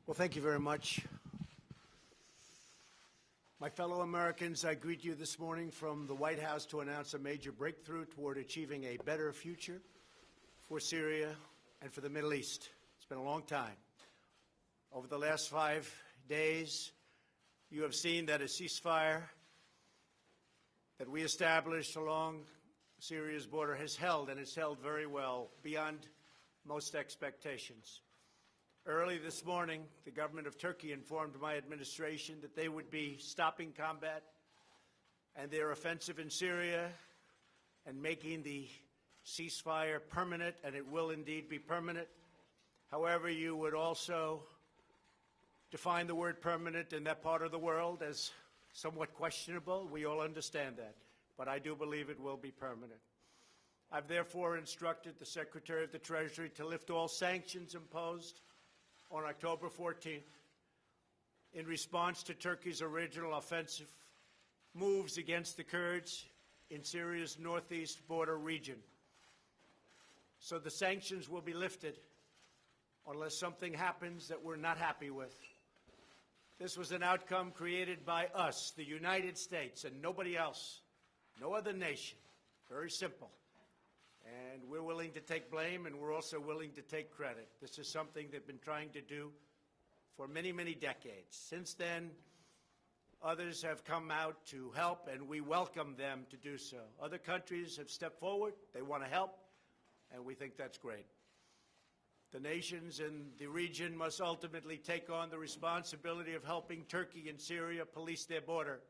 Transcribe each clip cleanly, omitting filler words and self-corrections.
Well, thank you very much. My fellow Americans, I greet you this morning from the White House to announce a major breakthrough toward achieving a better future for Syria and for the Middle East. It's been a long time. Over the last 5 days, you have seen that a ceasefire that we established along Syria's border has held, and it's held very well, beyond most expectations. Early this morning, the government of Turkey informed my administration that they would be stopping combat and their offensive in Syria and making the ceasefire permanent, and it will indeed be permanent. However, you would also define the word permanent in that part of the world as somewhat questionable. We all understand that, but I do believe it will be permanent. I've therefore instructed the Secretary of the Treasury to lift all sanctions imposed on October 14th in response to Turkey's original offensive moves against the Kurds in Syria's northeast border region. So the sanctions will be lifted unless something happens that we're not happy with. This was an outcome created by us, the United States, and nobody else, no other nation. Very simple. And we're willing to take blame, and we're also willing to take credit. This is something they've been trying to do for many, many decades. Since then, others have come out to help, and we welcome them to do so. Other countries have stepped forward. They want to help, and we think that's great. The nations in the region must ultimately take on the responsibility of helping Turkey and Syria police their border.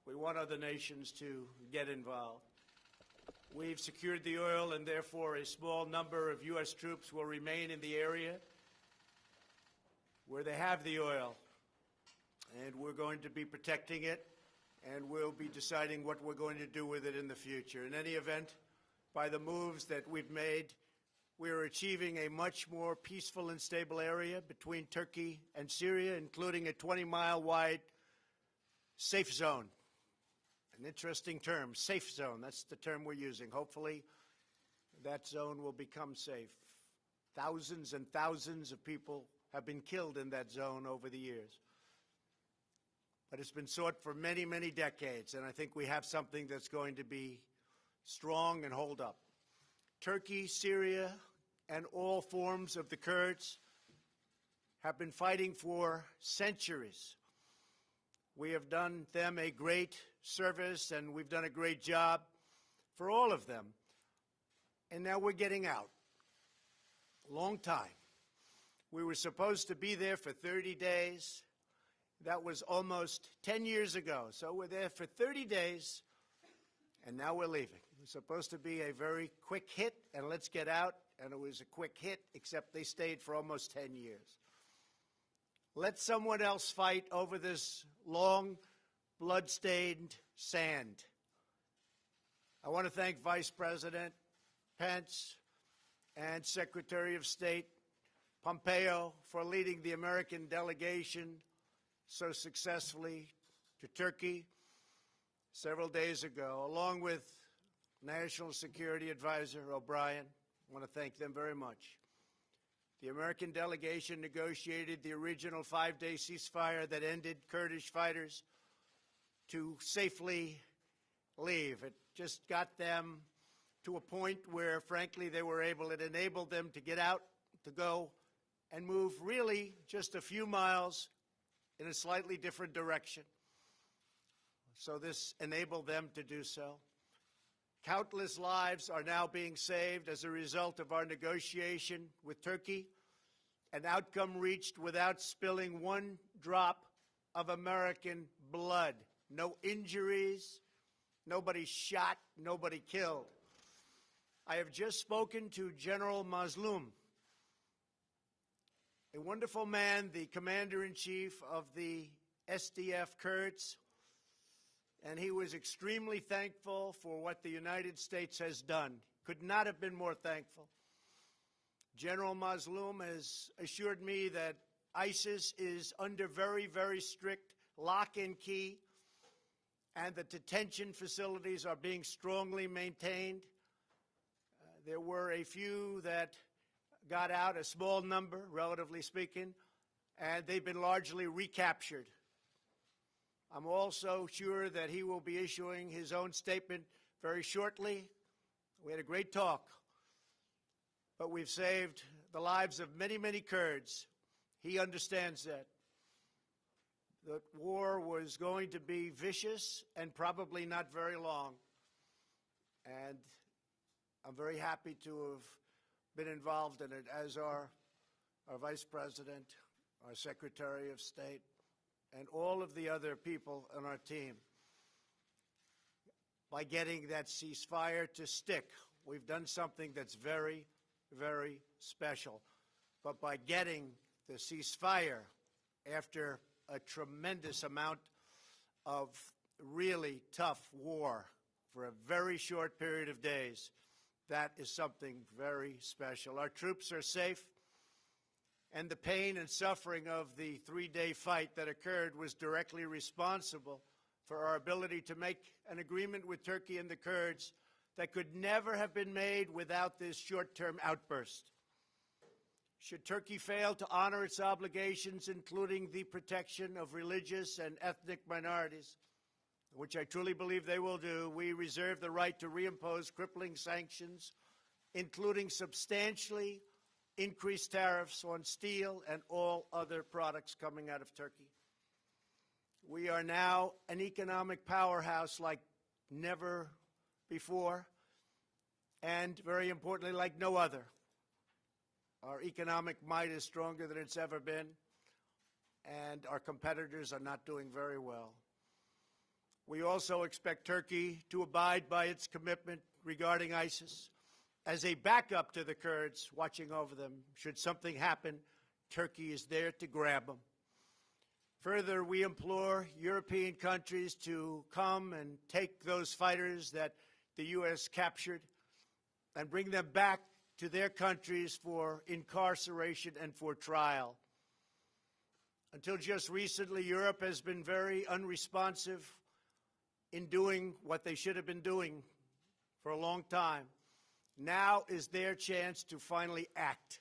We want other nations to get involved. We've secured the oil, and therefore a small number of U.S. troops will remain in the area where they have the oil. And we're going to be protecting it, and we'll be deciding what we're going to do with it in the future. In any event, by the moves that we've made, we are achieving a much more peaceful and stable area between Turkey and Syria, including a 20-mile wide safe zone. An interesting term, safe zone. That's the term we're using. Hopefully, that zone will become safe. Thousands and thousands of people have been killed in that zone over the years. But it's been sought for many, many decades, and I think we have something that's going to be strong and hold up. Turkey, Syria, and all forms of the Kurds have been fighting for centuries. We have done them a great service, and we've done a great job for all of them. And now we're getting out. A long time. We were supposed to be there for 30 days. That was almost 10 years ago. So we're there for 30 days, and now we're leaving. It was supposed to be a very quick hit, and let's get out. And it was a quick hit, except they stayed for almost 10 years. Let someone else fight over this long, blood-stained sand. I want to thank Vice President Pence and Secretary of State Pompeo for leading the American delegation so successfully to Turkey several days ago, along with National Security Advisor O'Brien. I want to thank them very much. The American delegation negotiated the original 5-day ceasefire that ended Kurdish fighters to safely leave. It just got them to a point where, frankly, they were able, it enabled them to get out, to go and move really just a few miles in a slightly different direction. So this enabled them to do so. Countless lives are now being saved as a result of our negotiation with Turkey, an outcome reached without spilling one drop of American blood. No injuries, nobody shot, nobody killed. I have just spoken to General Mazlum, a wonderful man, the commander-in-chief of the SDF Kurds, and he was extremely thankful for what the United States has done. Could not have been more thankful. General Mazlum has assured me that ISIS is under very, very strict lock and key, and the detention facilities are being strongly maintained. There were a few that got out, a small number, relatively speaking, and they've been largely recaptured. I'm also sure that he will be issuing his own statement very shortly. We had a great talk, but we've saved the lives of many, many Kurds. He understands that. The war was going to be vicious and probably not very long. And I'm very happy to have been involved in it, as are our Vice President, our Secretary of State, and all of the other people on our team. By getting that ceasefire to stick, we've done something that's very, very special. But by getting the ceasefire after a tremendous amount of really tough war for a very short period of days, that is something very special. Our troops are safe, and the pain and suffering of the three-day fight that occurred was directly responsible for our ability to make an agreement with Turkey and the Kurds that could never have been made without this short-term outburst. Should Turkey fail to honor its obligations, including the protection of religious and ethnic minorities, which I truly believe they will do, we reserve the right to reimpose crippling sanctions, including substantially increased tariffs on steel and all other products coming out of Turkey. We are now an economic powerhouse like never before, and very importantly, like no other. Our economic might is stronger than it's ever been, and our competitors are not doing very well. We also expect Turkey to abide by its commitment regarding ISIS as a backup to the Kurds, watching over them. Should something happen, Turkey is there to grab them. Further, we implore European countries to come and take those fighters that the U.S. captured and bring them back to their countries for incarceration and for trial. Until just recently, Europe has been very unresponsive in doing what they should have been doing for a long time. Now is their chance to finally act.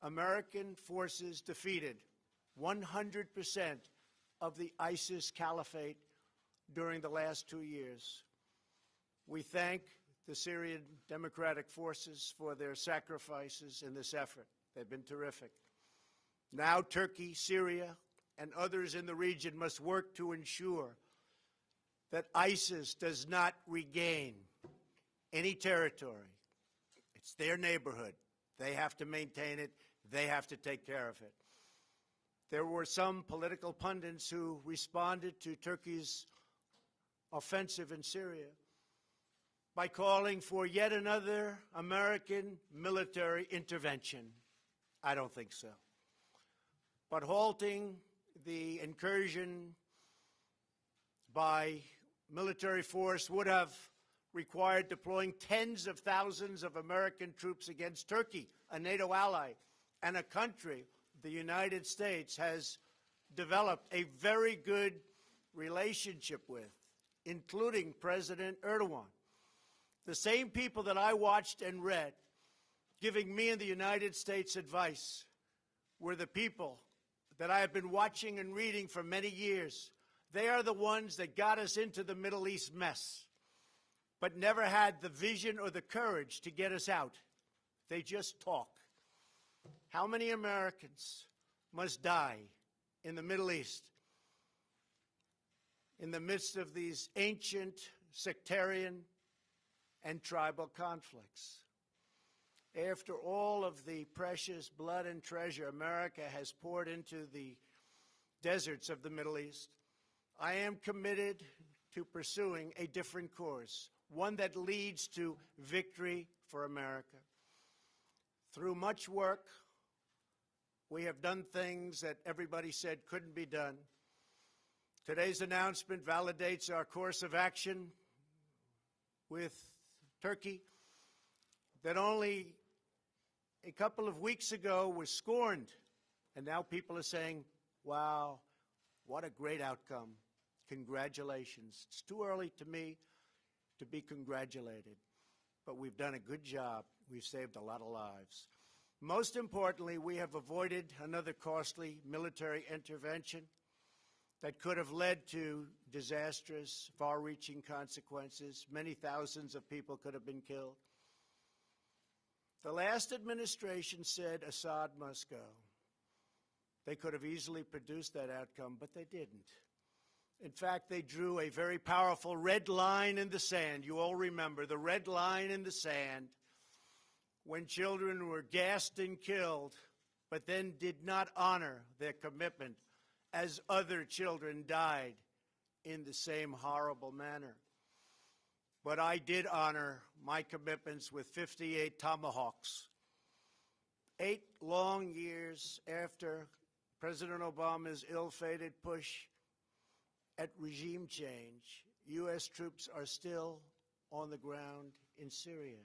American forces defeated 100% of the ISIS caliphate during the last 2 years. We thank the Syrian Democratic Forces for their sacrifices in this effort. They've been terrific. Now Turkey, Syria, and others in the region must work to ensure that ISIS does not regain any territory. It's their neighborhood. They have to maintain it. They have to take care of it. There were some political pundits who responded to Turkey's offensive in Syria by calling for yet another American military intervention. I don't think so. But halting the incursion by military force would have required deploying tens of thousands of American troops against Turkey, a NATO ally, and a country the United States has developed a very good relationship with, including President Erdogan. The same people that I watched and read giving me and the United States advice were the people that I have been watching and reading for many years. They are the ones that got us into the Middle East mess, but never had the vision or the courage to get us out. They just talk. How many Americans must die in the Middle East in the midst of these ancient sectarian and tribal conflicts? After all of the precious blood and treasure America has poured into the deserts of the Middle East, I am committed to pursuing a different course, one that leads to victory for America. Through much work, we have done things that everybody said couldn't be done. Today's announcement validates our course of action with Turkey that only a couple of weeks ago was scorned. And now people are saying, wow, what a great outcome. Congratulations. It's too early to me to be congratulated, but we've done a good job. We've saved a lot of lives. Most importantly, we have avoided another costly military intervention that could have led to disastrous, far-reaching consequences. Many thousands of people could have been killed. The last administration said Assad must go. They could have easily produced that outcome, but they didn't. In fact, they drew a very powerful red line in the sand. You all remember the red line in the sand when children were gassed and killed, but then did not honor their commitment as other children died in the same horrible manner. But I did honor my commitments with 58 Tomahawks. 8 long years after President Obama's ill-fated push at regime change, U.S. troops are still on the ground in Syria.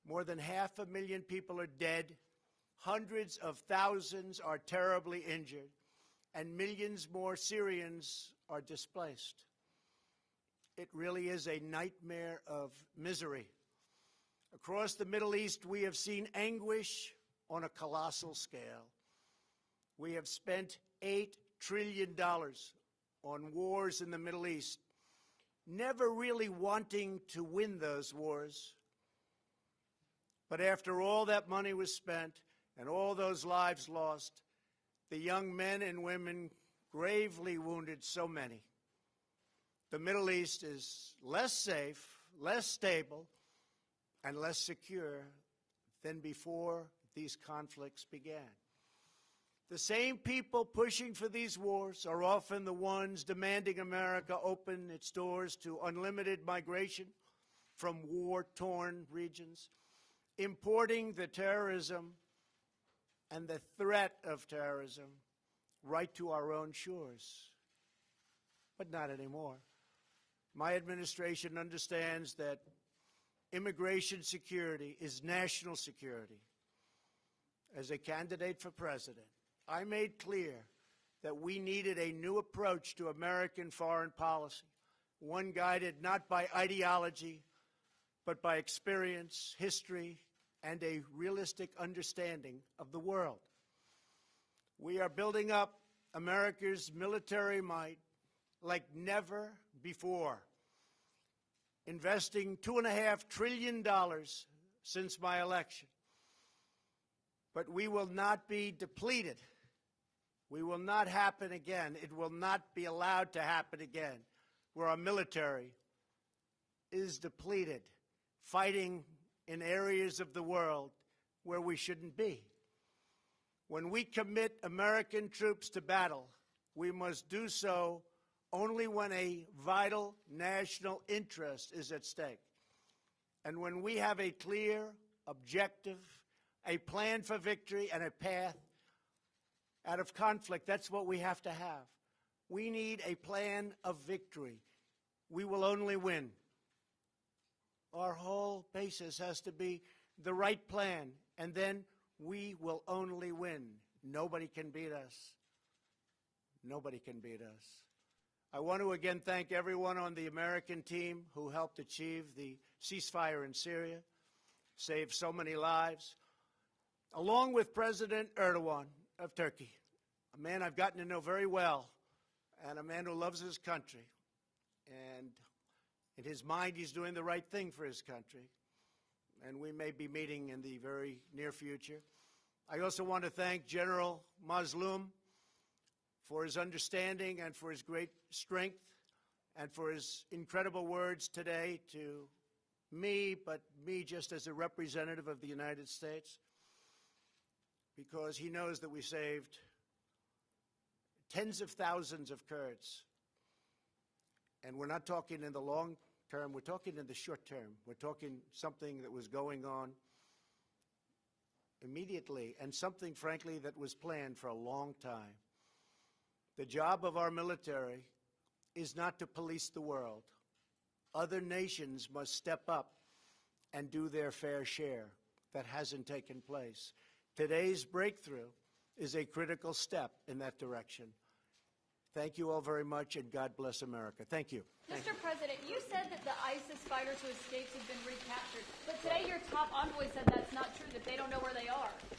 More than 500,000 people are dead, hundreds of thousands are terribly injured, and millions more Syrians are displaced. It really is a nightmare of misery. Across the Middle East, we have seen anguish on a colossal scale. We have spent $8 trillion on wars in the Middle East, never really wanting to win those wars. But after all that money was spent and all those lives lost, the young men and women gravely wounded so many, the Middle East is less safe, less stable, and less secure than before these conflicts began. The same people pushing for these wars are often the ones demanding America open its doors to unlimited migration from war-torn regions, importing the terrorism and the threat of terrorism right to our own shores. But not anymore. My administration understands that immigration security is national security. As a candidate for president, I made clear that we needed a new approach to American foreign policy, one guided not by ideology, but by experience, history, and a realistic understanding of the world. We are building up America's military might like never before, investing $2.5 trillion since my election. But we will not be depleted. We will not happen again. It will not be allowed to happen again, where our military is depleted, fighting in areas of the world where we shouldn't be. When we commit American troops to battle, we must do so only when a vital national interest is at stake. And when we have a clear objective, a plan for victory, and a path out of conflict, that's what we have to have. We need a plan of victory. We will only win. Our whole basis has to be the right plan, and then we will only win. Nobody can beat us. Nobody can beat us. I want to again thank everyone on the American team who helped achieve the ceasefire in Syria, saved so many lives, along with President Erdogan of Turkey, a man I've gotten to know very well, and a man who loves his country. And in his mind, he's doing the right thing for his country. And we may be meeting in the very near future. I also want to thank General Mazloum for his understanding and for his great strength and for his incredible words today to me, but me just as a representative of the United States, because he knows that we saved tens of thousands of Kurds. And we're not talking in the long term, we're talking in the short term. We're talking something that was going on immediately and something, frankly, that was planned for a long time. The job of our military is not to police the world. Other nations must step up and do their fair share. That hasn't taken place. Today's breakthrough is a critical step in that direction. Thank you all very much, and God bless America. Thank you. Mr. President, you said that the ISIS fighters who escaped had been recaptured, but today your top envoy said that's not true. if they don't know where they are.